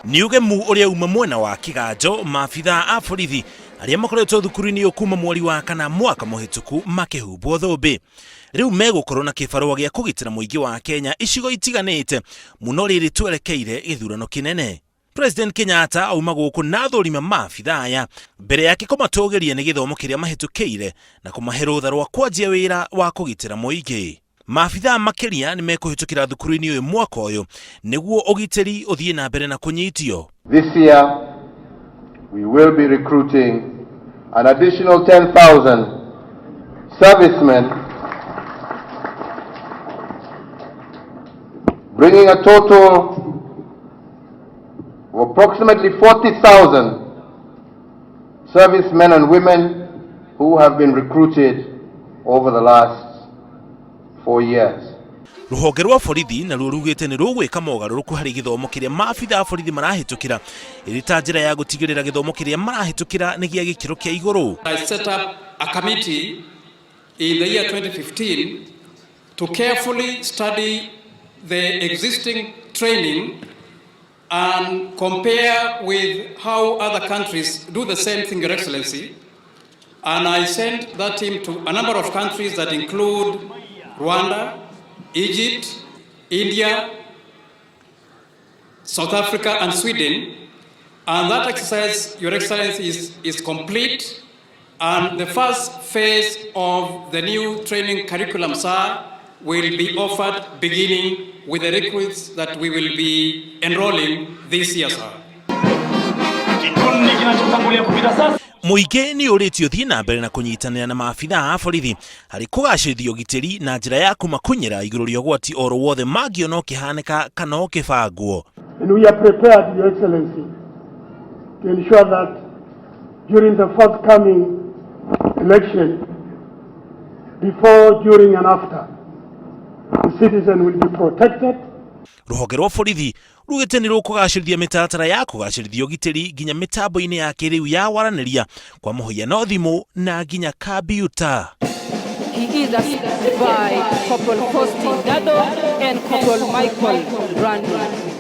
Nĩ ũgemu ũrĩa uma mwena wa Kiganjo, maabithaa a borithi arĩa makoretwo thukuru-ini kuma mweri wa kana mwaka mũhĩtũku makĩhumbwo thũmbĩ. Rĩu megũkorwo na kĩbarũa gĩa kũgitĩra mũingĩ wa Kenya icigo itiganĩte mũno rĩrĩ twerekeire githurano kinene. President Kenyatta auma gũkũ na thũrima maabithaa aya mbere yake kũmatũgĩria nĩ gĩthomo kĩrĩa mahĩtũkĩire na kũmahe rũtha rwa kwanjia wĩra wa kũgitĩra mũingĩ. Maabithaa makĩria nĩ mekũhĩtũkĩra thukuru-ini ũyũ mwaka ũyũ nĩguo ũgitĩri ũthiĩ na mbere na kũnyitio. This year we will be recruiting an additional 10,000 servicemen, bringing a total of approximately 40,000 servicemen and women who have been recruited over the last 4 years. Rũhonge rwa borithi na rũrugĩte nĩ rũgwĩka mogarũrũku harĩ gĩthomo kĩrĩa maabithaa borithi marahĩtũkĩra ĩrĩ ta njĩra ya gũtigĩrĩra gĩthomo kĩrĩa marahĩtũkĩra nĩ gĩa gĩkiro kĩa igũrũ. I set up a committee in the year 2015 to carefully study the existing training and compare with how other countries do the same thing, Your Excellency. And I sent that team to a number of countries that include Rwanda, Egypt, India, South Africa and Sweden. And that exercise, Your Excellency, is complete. And the first phase of the new training curriculum, sir, will be offered beginning with the recruits that we will be enrolling this year, sir. Mũingĩ nĩ ũrĩtio thiĩ na mbere na kũnyitanĩra na maabithaa a borithi harĩ kũgacĩrithia ũgitĩri na njĩra ya kũmakunyĩra igũrũ rĩa ũgwati oro wothe mangĩona ũkĩhanĩka kana ũkĩbangwo. And we are prepared, Your Excellency, to ensure that during the forthcoming election, before, during and after, the citizen will be protected. Rũhonge rwa borithi rugĩte nĩ rũkũgacĩrithia mĩtaratara ya kũgacĩrithia ũgitĩri nginya mĩtambo-inĩ ya kĩrĩu ya waranĩria kwa mũhiano thimũ na nginya kambiuta. He is assisted by Corporal Faustin Dado and Corporal Michael Brandon.